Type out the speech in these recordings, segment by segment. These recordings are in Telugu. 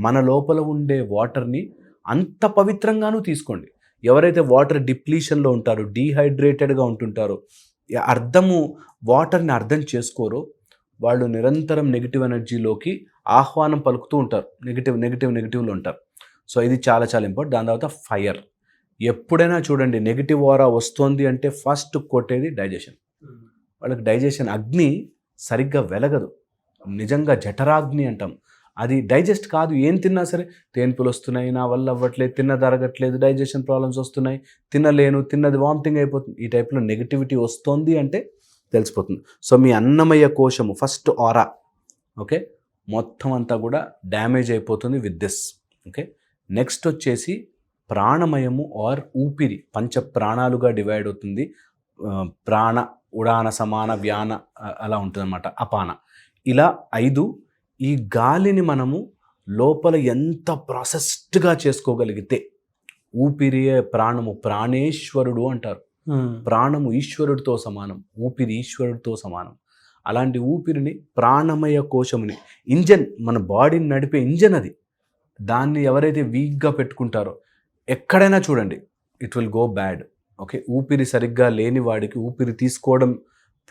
మన లోపల ఉండే వాటర్ని అంత పవిత్రంగానూ తీసుకోండి. ఎవరైతే వాటర్ డిప్లీషన్లో ఉంటారో, డీహైడ్రేటెడ్గా ఉంటుంటారో, వాటర్ని అర్థం చేసుకోరో, వాళ్ళు నిరంతరం నెగిటివ్ ఎనర్జీలోకి ఆహ్వానం పలుకుతూ ఉంటారు. నెగిటివ్లో ఉంటారు. సో ఇది చాలా చాలా ఇంపార్టెంట్. దాని తర్వాత ఫైర్. ఎప్పుడైనా చూడండి, నెగిటివ్ ఆరా వస్తుంది అంటే ఫస్ట్ కొట్టేది డైజెషన్. వాళ్ళకి డైజెషన్ అగ్ని సరిగ్గా వెలగదు. నిజంగా జఠరాగ్ని అంటాం. అది డైజెస్ట్ కాదు. ఏం తిన్నా సరే తేన్పులు వస్తున్నాయి, నా వల్ల అవ్వట్లేదు, తిన్నది అరగట్లేదు, డైజెషన్ ప్రాబ్లమ్స్ వస్తున్నాయి, తినలేను, తిన్నది వామిటింగ్ అయిపోతుంది. ఈ టైప్లో నెగిటివిటీ వస్తుంది అంటే తెలిసిపోతుంది. సో మీ అన్నమయ్య కోశము ఫస్ట్ ఆరా, ఓకే, మొత్తం అంతా కూడా డ్యామేజ్ అయిపోతుంది విత్ దిస్. ఓకే, నెక్స్ట్ వచ్చేసి ప్రాణమయము ఆర్ ఊపిరి. పంచ ప్రాణాలుగా డివైడ్ అవుతుంది. ప్రాణ, ఉడాన, సమాన, వ్యాన అలా ఉంటుంది అన్నమాట. అపాన, ఇలా 5. ఈ గాలిని మనము లోపల ఎంత ప్రాసెస్డ్గా చేసుకోగలిగితే, ఊపిరియే ప్రాణము, ప్రాణేశ్వరుడు అంటారు. ప్రాణము ఈశ్వరుడితో సమానం, ఊపిరి ఈశ్వరుడితో సమానం. అలాంటి ఊపిరిని, ప్రాణమయ కోశముని, ఇంజన్, మన బాడీని నడిపే ఇంజన్ అది. దాన్ని ఎవరైతే వీక్గా పెట్టుకుంటారో ఎక్కడైనా చూడండి it will go bad. Okay, ఊపిరి సరిగ్గా లేని వాడికి, ఊపిరి తీసుకోవడం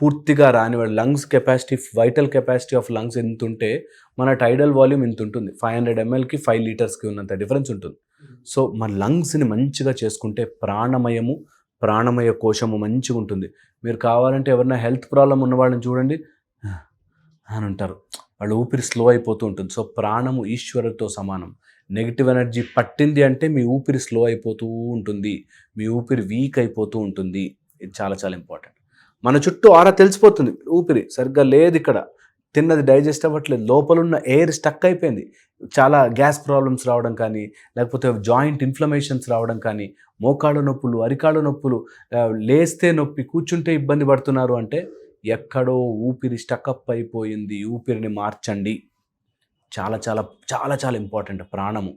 పూర్తిగా రానివాడు, lungs capacity, vital capacity of lungs ఎంత ఉంటే మన టైడల్ వాల్యూమ్ ఎంత ఉంటుంది, 500 mlకి 5 లీటర్స్కి ఉన్నంత డిఫరెన్స్ ఉంటుంది. సో మన లంగ్స్ని మంచిగా చేసుకుంటే ప్రాణమయ కోశము మంచిగా ఉంటుంది. మీరు కావాలంటే ఎవరైనా హెల్త్ ప్రాబ్లం ఉన్న వాళ్ళని చూడండి అని ఉంటారు, వాళ్ళ ఊపిరి స్లో అయిపోతూ ఉంటుంది. సో ప్రాణము ఈశ్వరుడితో సమానం. నెగిటివ్ ఎనర్జీ పట్టింది అంటే మీ ఊపిరి స్లో అయిపోతూ ఉంటుంది, మీ ఊపిరి వీక్ అయిపోతూ ఉంటుంది. ఇది చాలా చాలా ఇంపార్టెంట్. మన చుట్టూ ఆరా తెలిసిపోతుంది, ఊపిరి సరిగ్గా లేదు, ఇక్కడ తిన్నది డైజెస్ట్ అవ్వట్లేదు, లోపలున్న ఎయిర్ స్టక్ అయిపోయింది. చాలా గ్యాస్ ప్రాబ్లమ్స్ రావడం కానీ, లేకపోతే జాయింట్ ఇన్ఫ్లమేషన్స్ రావడం కానీ, మోకాళ్ళ నొప్పులు, అరికాళ్ళ నొప్పులు, లేస్తే నొప్పి, కూర్చుంటే ఇబ్బంది పడుతున్నారు అంటే ఎక్కడో ఊపిరి స్టక్అప్ అయిపోయింది. ఊపిరిని మార్చండి. చాలా చాలా చాలా చాలా ఇంపార్టెంట్ ప్రాణము.